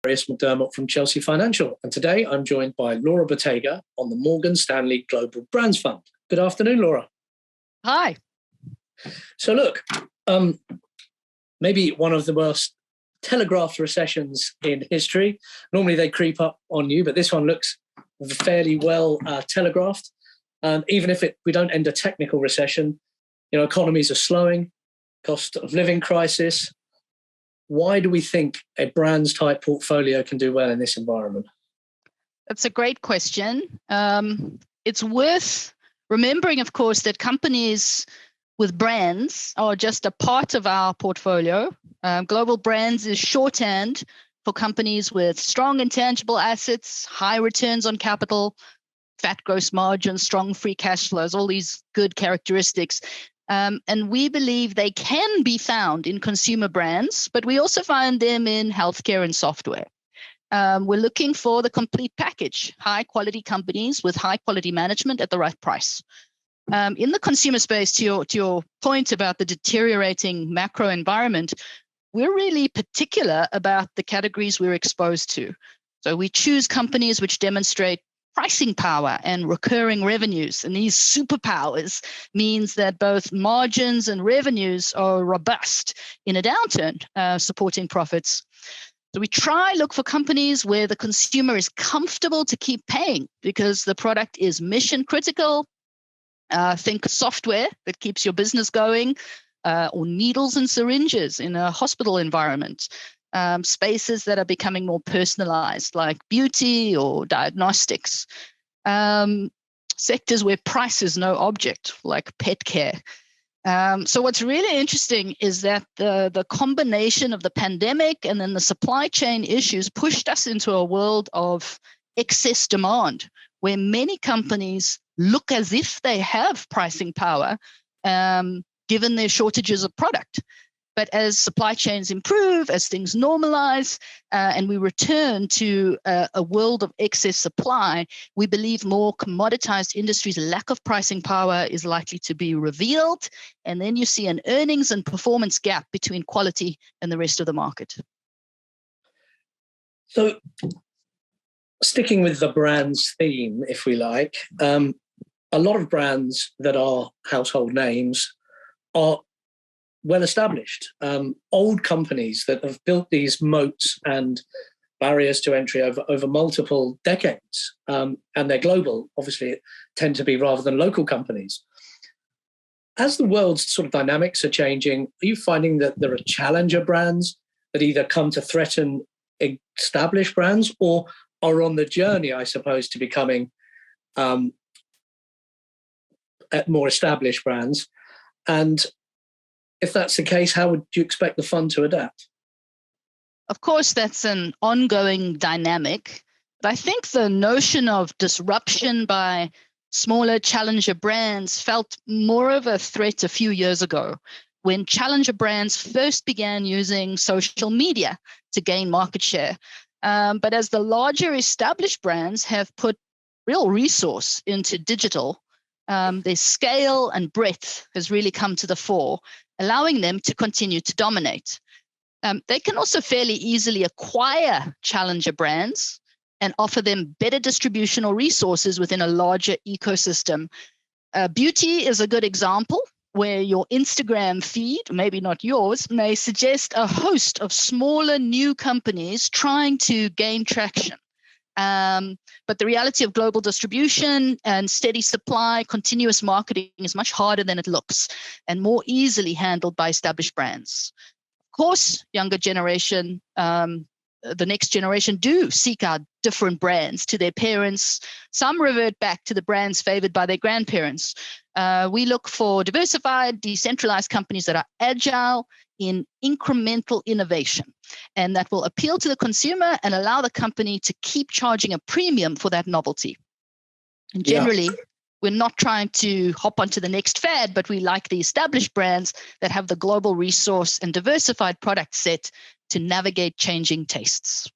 McDermott from Chelsea Financial, and today I'm joined by Laura Bottega on the Morgan Stanley Global Brands Fund. Good afternoon, Laura. Hi. So look, maybe one of the most telegraphed recessions in history. Normally they creep up on you, but this one looks fairly well telegraphed. Even if we don't end a technical recession, economies are slowing, cost of living crisis. Why do we think a brands type portfolio can do well in this environment? That's a great question. It's worth remembering, of course, that companies with brands are just a part of our portfolio. Global Brands is shorthand for companies with strong intangible assets, high returns on capital, fat gross margins, strong free cash flows, all these good characteristics. And we believe they can be found in consumer brands, but we also find them in healthcare and software. We're looking for the complete package, high quality companies with high quality management at the right price. In the consumer space, to your point about the deteriorating macro environment, we're really particular about the categories we're exposed to. So we choose companies which demonstrate pricing power and recurring revenues. And these superpowers means that both margins and revenues are robust in a downturn, supporting profits. So we look for companies where the consumer is comfortable to keep paying because the product is mission critical. Think software that keeps your business going, or needles and syringes in a hospital environment. Spaces that are becoming more personalized, like beauty or diagnostics. Sectors where price is no object, like pet care. So what's really interesting is that the combination of the pandemic and then the supply chain issues pushed us into a world of excess demand, where many companies look as if they have pricing power, given their shortages of product. But as supply chains improve, as things normalize, and we return to a world of excess supply, we believe more commoditized industries' lack of pricing power is likely to be revealed. And then you see an earnings and performance gap between quality and the rest of the market. So sticking with the brands theme, if we like, a lot of brands that are household names are well established, old companies that have built these moats and barriers to entry over multiple decades, and they're global, obviously, tend to be rather than local companies. As the world's sort of dynamics are changing, are you finding that there are challenger brands that either come to threaten established brands or are on the journey, I suppose, to becoming more established brands? And if that's the case, how would you expect the fund to adapt? Of course, that's an ongoing dynamic. But I think the notion of disruption by smaller challenger brands felt more of a threat a few years ago, when challenger brands first began using social media to gain market share. But as the larger established brands have put real resource into digital, their scale and breadth has really come to the fore, allowing them to continue to dominate. They can also fairly easily acquire challenger brands and offer them better distributional resources within a larger ecosystem. Beauty is a good example, where your Instagram feed, maybe not yours, may suggest a host of smaller new companies trying to gain traction. But the reality of global distribution and steady supply, continuous marketing is much harder than it looks and more easily handled by established brands. Of course, younger generation, the next generation do seek out different brands to their parents. Some revert back to the brands favored by their grandparents. We look for diversified, decentralized companies that are agile in incremental innovation and that will appeal to the consumer and allow the company to keep charging a premium for that novelty. And generally, we're not trying to hop onto the next fad, but we like the established brands that have the global resource and diversified product set to navigate changing tastes.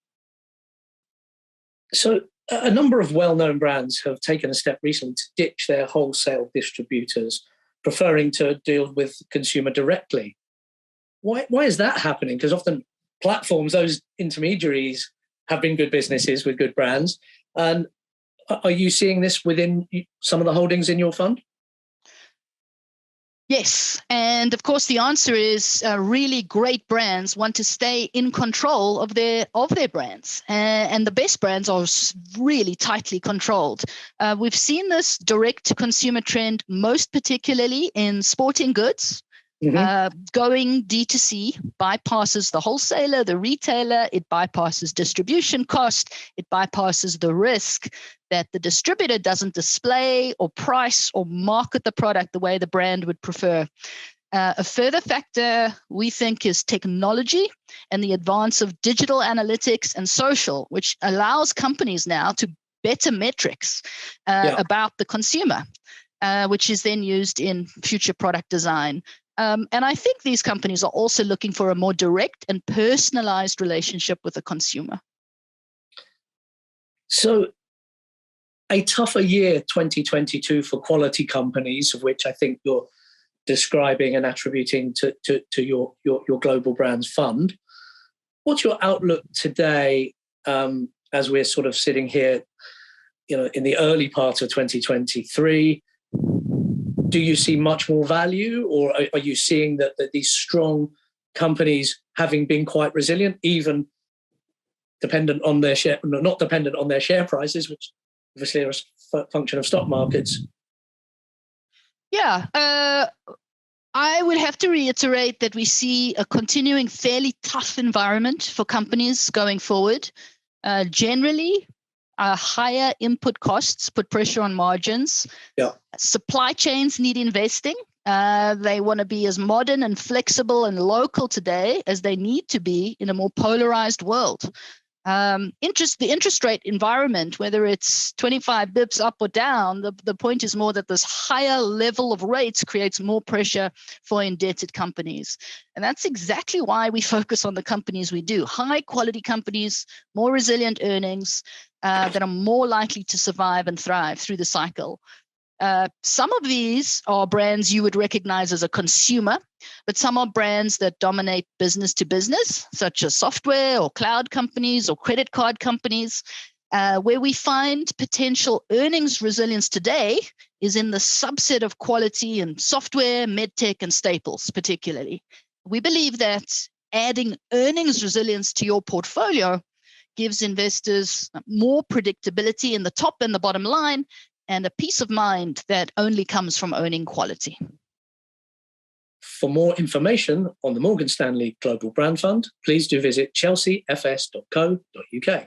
So a number of well-known brands have taken a step recently to ditch their wholesale distributors, preferring to deal with consumer directly. Why is that happening? Because often platforms, those intermediaries, have been good businesses with good brands. And are you seeing this within some of the holdings in your fund? Yes. And of course, the answer is really great brands want to stay in control of their brands. And the best brands are really tightly controlled. We've seen this direct-to-consumer trend most particularly in sporting goods. Going D2C bypasses the wholesaler, the retailer. It bypasses distribution cost. It bypasses the risk that the distributor doesn't display or price or market the product the way the brand would prefer. A further factor we think is technology and the advance of digital analytics and social, which allows companies now to better metrics about the consumer, which is then used in future product design. And I think these companies are also looking for a more direct and personalized relationship with the consumer. So a tougher year, 2022, for quality companies, of which I think you're describing and attributing to your Global Brands fund. What's your outlook today as we're sort of sitting here, in the early part of 2023? Do you see much more value, or are you seeing that these strong companies, having been quite resilient, even dependent on their share, not dependent on their share prices, which obviously are a function of stock markets? Yeah, I would have to reiterate that we see a continuing fairly tough environment for companies going forward. Generally, higher input costs put pressure on margins. Yeah. Supply chains need investing. They want to be as modern and flexible and local today as they need to be in a more polarized world. The interest rate environment, whether it's 25 bips up or down, the point is more that this higher level of rates creates more pressure for indebted companies. And that's exactly why we focus on the companies we do. High quality companies, more resilient earnings, that are more likely to survive and thrive through the cycle. Some of these are brands you would recognize as a consumer, but some are brands that dominate business to business, such as software or cloud companies or credit card companies. Where we find potential earnings resilience today is in the subset of quality in software, medtech, and staples, particularly. We believe that adding earnings resilience to your portfolio gives investors more predictability in the top and the bottom line, and a peace of mind that only comes from owning quality. For more information on the Morgan Stanley Global Brand Fund, please do visit chelseafs.co.uk.